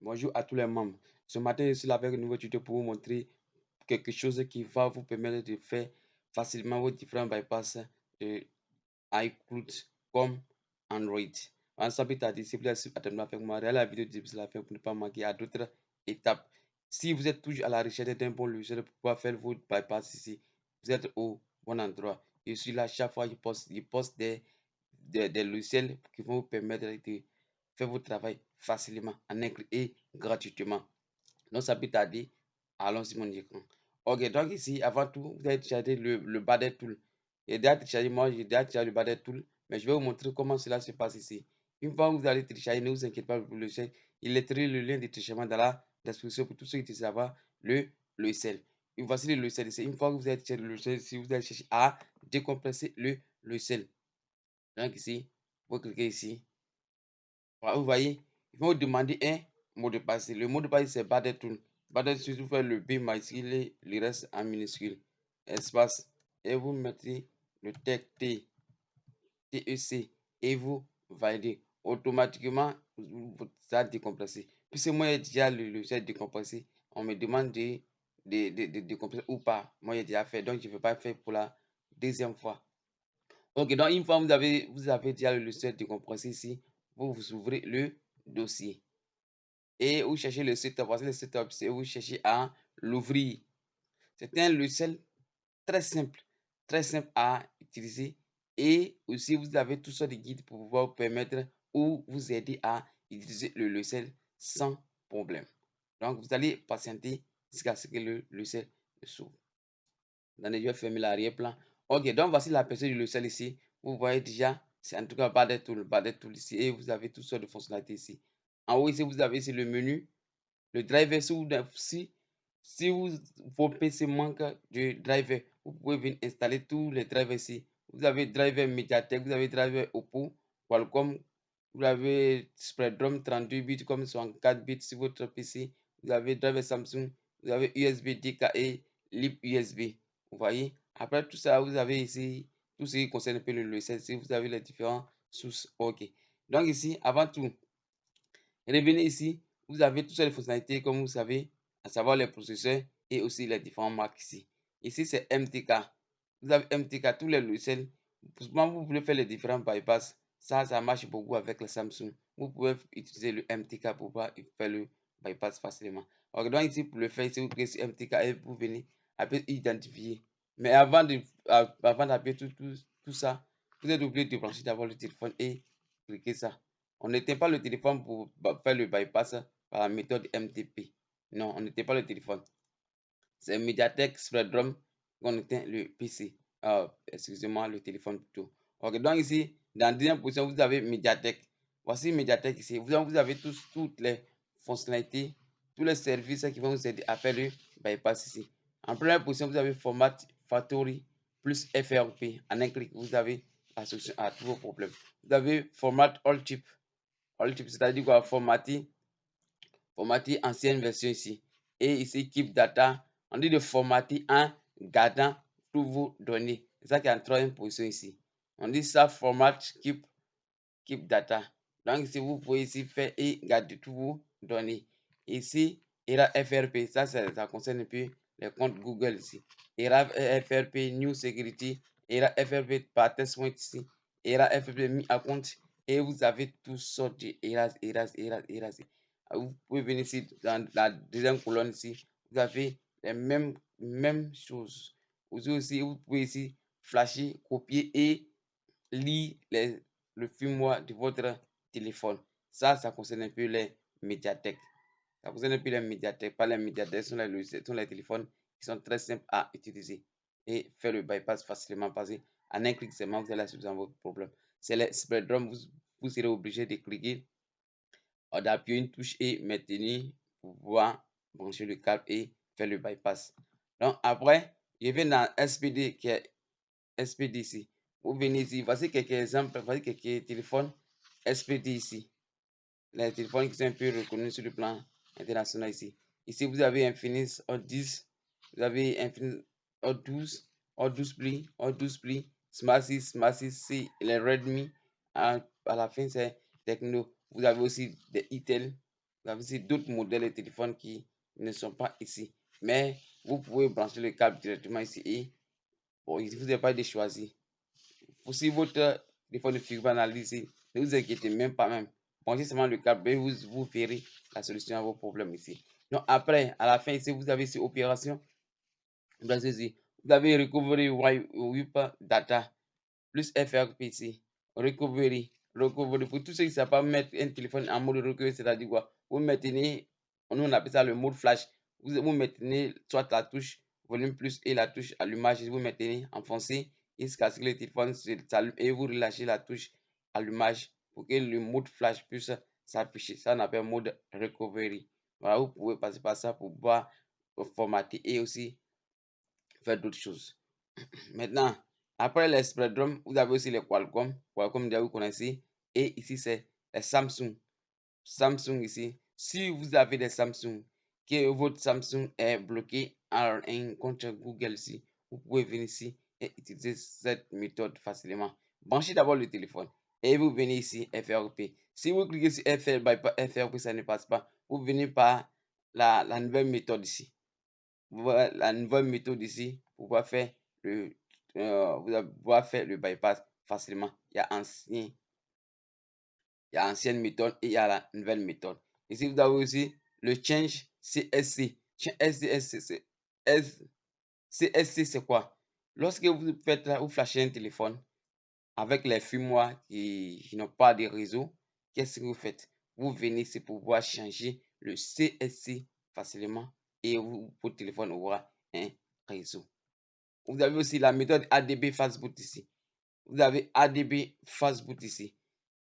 Bonjour à tous les membres. Ce matin, je suis là avec un nouveau tuto pour vous montrer quelque chose qui va vous permettre de faire facilement vos différents bypass de iCloud comme Android. En sans plus tarder, s'il vous plaît, attendez avec moi. Regardez la vidéo depuis la fin pour ne pas manquer à d'autres étapes. Si vous êtes toujours à la recherche d'un bon logiciel pour pouvoir faire votre bypass ici, vous êtes au bon endroit. Je suis là chaque fois, je poste des logiciels qui vont vous permettre de faire votre travail facilement, en un clic et gratuitement. Donc, ça peut tarder. Allons sur mon écran. Ok, donc ici, avant tout, vous allez télécharger le Bader Tool. J'ai déjà téléchargé, moi, j'ai déjà téléchargé le Bader Tool, mais je vais vous montrer comment cela se passe ici. Une fois que vous allez télécharger, ne vous inquiétez pas pour le logiciel. Il est le lien de téléchargement dans la description pour tous ceux qui désirent savoir le logiciel. Voici le logiciel ici. Une fois que vous avez téléchargé le logiciel, si vous allez chercher à décompresser le logiciel. Donc ici, vous cliquez ici. Voilà, vous voyez, il va vous demander un mot de passe. Le mot de passe, c'est Bader Tool. Bader Tool, vous faites le B majuscule et le reste en minuscule. Espace. Et vous mettez le texte TEC et vous validez. Automatiquement, ça décompresser. Puisque moi, j'ai déjà le logiciel décompressé, on me demande de décompresser ou pas. Moi, j'ai déjà fait, donc je ne vais pas faire pour la deuxième fois. Ok, donc une fois que vous avez déjà le logiciel décompressé ici, vous ouvrez le dossier et vous cherchez le setup. Voici le setup et vous cherchez à l'ouvrir. C'est un logiciel très simple à utiliser et aussi vous avez tout sortes de guides pour pouvoir vous permettre ou vous aider à utiliser le logiciel sans problème. Donc vous allez patienter jusqu'à ce que le logiciel s'ouvre. Je vais fermer l'arrière-plan. Ok, donc voici l'aperçu du logiciel ici. Vous voyez déjà, c'est en tout cas Bader Tool ici et vous avez toutes sortes de fonctionnalités ici. En haut ici, vous avez ici le menu, le driver. Si vos PC manquent de driver, vous pouvez venir installer tous les drivers ici. Vous avez driver Mediatek, vous avez driver Oppo, Qualcomm, vous avez Spreadrum 32 bits comme 64 bits sur votre PC. Vous avez driver Samsung, vous avez USB DK et lib USB. Vous voyez, après tout ça, vous avez ici tout ce qui concerne le logiciel. Si vous avez les différentes sources, ok. Donc ici, avant tout, revenez ici, vous avez toutes les fonctionnalités comme vous savez, à savoir les processeurs et aussi les différentes marques ici. Ici, c'est MTK. Vous avez MTK, tous les logiciels. Souvent, vous voulez faire les différents bypass. Ça marche beaucoup avec le Samsung. Vous pouvez utiliser le MTK pour pouvoir faire le bypass facilement. Alors, donc ici, pour le faire, ici, vous cliquez sur MTK et vous venez après identifier. Mais avant d'appuyer tout ça, vous êtes obligé de brancher d'abord le téléphone et cliquer ça. On n'éteint pas le téléphone pour faire le bypass par la méthode MTP. Non, on n'éteint pas le téléphone. C'est Mediatek Spreadrum qu'on éteint le PC. Excusez-moi, le téléphone plutôt. Ok, donc ici, dans la deuxième position, vous avez Mediatek. Voici Mediatek ici. Vous avez toutes les fonctionnalités, tous les services qui vont vous aider à faire le bypass ici. En première position, vous avez Format Factory plus FRP. En un clic, vous avez la solution à tous vos problèmes. Vous avez Format All Type. All Type, c'est-à-dire quoi? Formater ancienne version ici. Et ici, Keep Data. On dit de formater en gardant tous vos données. C'est ça qui est en troisième position ici. On dit ça, format, keep data. Donc ici, vous pouvez ici faire et garder tous vos données. Ici, ERA FRP, ça concerne un peu les comptes Google ici. ERA FRP New Security, ERA FRP Participant ici, ERA FRP mis à compte. Et vous avez toutes sortes de ERAs. Vous pouvez venir ici dans la deuxième colonne ici. Vous avez les mêmes choses. Vous pouvez ici flasher, copier et lire le firmware de votre téléphone. Ça concerne un peu les médiathèques. Ça concerne un peu les médiathèques. Pas les médiathèques, sont les téléphones qui sont très simples à utiliser et faire le bypass facilement parce qu'en un clic seulement, vous allez résoudre votre problème. C'est les Spreadrum, vous serez obligé de cliquer, d'appuyer une touche et maintenir pour pouvoir brancher le câble et faire le bypass. Donc après, je vais dans SPD qui est SPD ici. Vous venez ici, voici quelques exemples, voici quelques téléphones SPD ici. Les téléphones qui sont un peu reconnus sur le plan international ici. Ici, vous avez Infinix Hot 10, vous avez Infinix Hot 12, Hot 12 Pli, Hot 12 Pli, Smart 6, C, les Redmi. À la fin, c'est Techno. Vous avez aussi des Itel, vous avez aussi d'autres modèles de téléphones qui ne sont pas ici. Mais vous pouvez brancher le câble directement ici et bon, il vous n'avez pas de choisir. Si votre téléphone ne figure pas dans la liste, ne vous inquiétez même pas même. Branchez seulement le câble et vous verrez la solution à vos problèmes ici. Donc après, à la fin ici, vous avez ici opération. Vous avez recovery WIP data plus FRP ici. Recovery. Recovery. Pour tous ceux qui ne savent pas mettre un téléphone en mode recovery, c'est-à-dire quoi? Vous maintenez, nous on appelle ça le mode flash. Vous maintenez soit la touche volume plus et la touche allumage, vous maintenez enfoncé jusqu'à ce que le téléphone s'allume et vous relâchez la touche allumage pour que le mode flash puisse s'afficher. Ça on appelle mode recovery. Voilà, vous pouvez passer par ça pour pouvoir formater et aussi faire d'autres choses. Maintenant, après les Spreadrum, vous avez aussi les Qualcomm. Qualcomm, déjà vous connaissez. Et ici, c'est les Samsung. Samsung ici. Si vous avez des Samsung, que votre Samsung est bloqué en un compte Google ici, vous pouvez venir ici et utiliser cette méthode facilement. Branchez d'abord le téléphone et vous venez ici FRP. Si vous cliquez sur FRP, ça ne passe pas. Vous venez par la nouvelle méthode ici. Voilà la nouvelle méthode ici pour pouvoir faire le vous allez pouvoir faire le bypass facilement. Il y a ancienne méthode et il y a la nouvelle méthode. Ici, vous avez aussi le change CSC. CSC, c'est quoi? Lorsque vous faites vous flashez un téléphone avec les firmware qui n'ont pas de réseau, qu'est-ce que vous faites? Vous venez ici pour pouvoir changer le CSC facilement et votre téléphone aura un réseau. Vous avez aussi la méthode ADB Fastboot ici. Vous avez ADB Fastboot ici.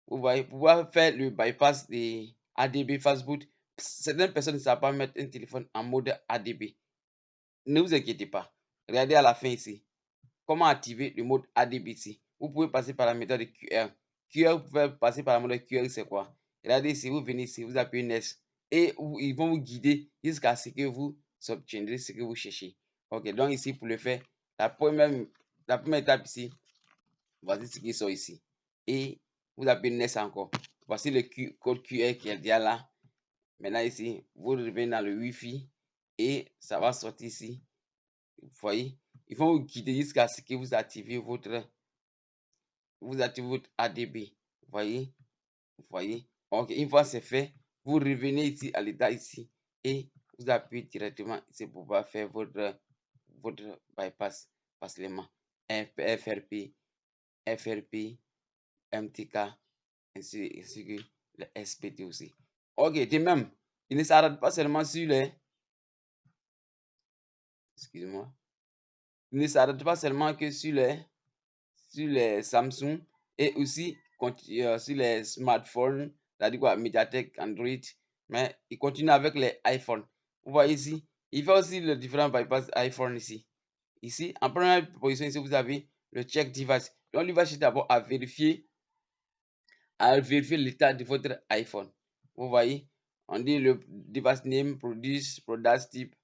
Vous voyez, pour pouvoir faire le bypass des ADB Fastboot, certaines personnes ne savent pas mettre un téléphone en mode ADB. Ne vous inquiétez pas. Regardez à la fin ici. Comment activer le mode ADB ici? Vous pouvez passer par la méthode QR. QR, vous pouvez passer par la méthode QR, c'est quoi? Regardez ici, vous venez ici, vous appuyez Next. Et ils vont vous guider jusqu'à ce que vous obtiendrez ce que vous cherchez. Ok, donc ici, pour le faire, la première étape ici, voici ce qui sort ici. Et vous appuyez Next encore. Voici le code QR qui est déjà là. Maintenant ici, vous revenez dans le Wi-Fi et ça va sortir ici. Vous voyez, ils vont vous guider jusqu'à ce que vous activez votre ADB. Vous voyez. Ok, une fois c'est fait, vous revenez ici à l'état ici et vous appuyez directement ici pour pouvoir faire votre bypass facilement. FRP, MTK, ainsi que le SPT aussi. Ok, de même, il ne s'arrête pas seulement sur les. Excusez-moi. Il ne s'arrête pas seulement que sur les Samsung et aussi sur les smartphones, c'est-à-dire quoi, Mediatek, Android, mais il continue avec les iPhones. Vous voyez ici, il fait aussi le différent bypass iPhone ici. Ici, en première position, ici, vous avez le check device. Donc, il va chercher d'abord à vérifier l'état de votre iPhone. Vous voyez, on dit le device name, product type,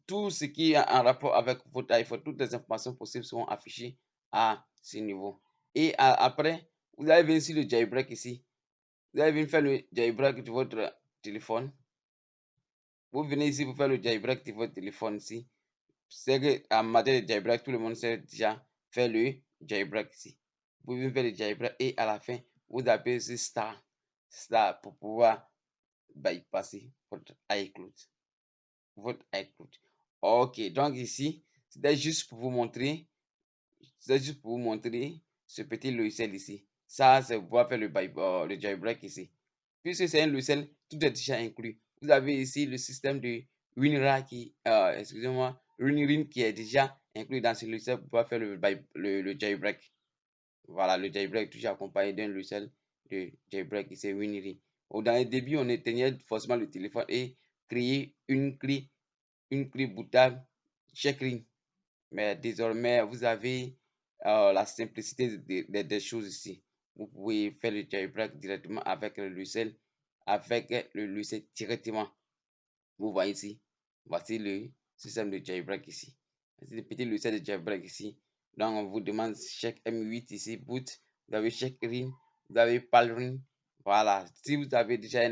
tout ce qui est en rapport avec votre iPhone, toutes les informations possibles seront affichées à ce niveau. Et après, vous allez venir sur le jailbreak ici. Vous allez venir faire le jailbreak de votre téléphone. Vous venez ici pour faire le jailbreak de votre téléphone ici. C'est qu'en matière de jailbreak, tout le monde sait déjà faire le jailbreak ici. Vous pouvez faire le jailbreak et à la fin, vous appuyez sur star pour pouvoir bypasser votre iCloud. Ok, donc ici, c'était juste pour vous montrer ce petit logiciel ici. Ça, c'est pour pouvoir faire le jailbreak ici. Puisque c'est un logiciel, tout est déjà inclus. Vous avez ici le système de WinRAR excusez-moi, WinRAR qui est déjà inclus dans ce logiciel pour pouvoir faire le jailbreak. Voilà, le jailbreak toujours accompagné d'un logiciel de jailbreak ici, WinRAR. Dans les débuts, on éteignait forcément le téléphone et créer une clé bootable check-in. Mais désormais, vous avez la simplicité des choses ici. Vous pouvez faire le jailbreak directement avec le logiciel directement. Vous voyez ici, voici le système de jailbreak ici. C'est le petit logiciel de jailbreak ici. Donc, on vous demande check M8 ici, boot. Vous avez check-in, vous avez Palrin. Voilà. Si vous avez déjà un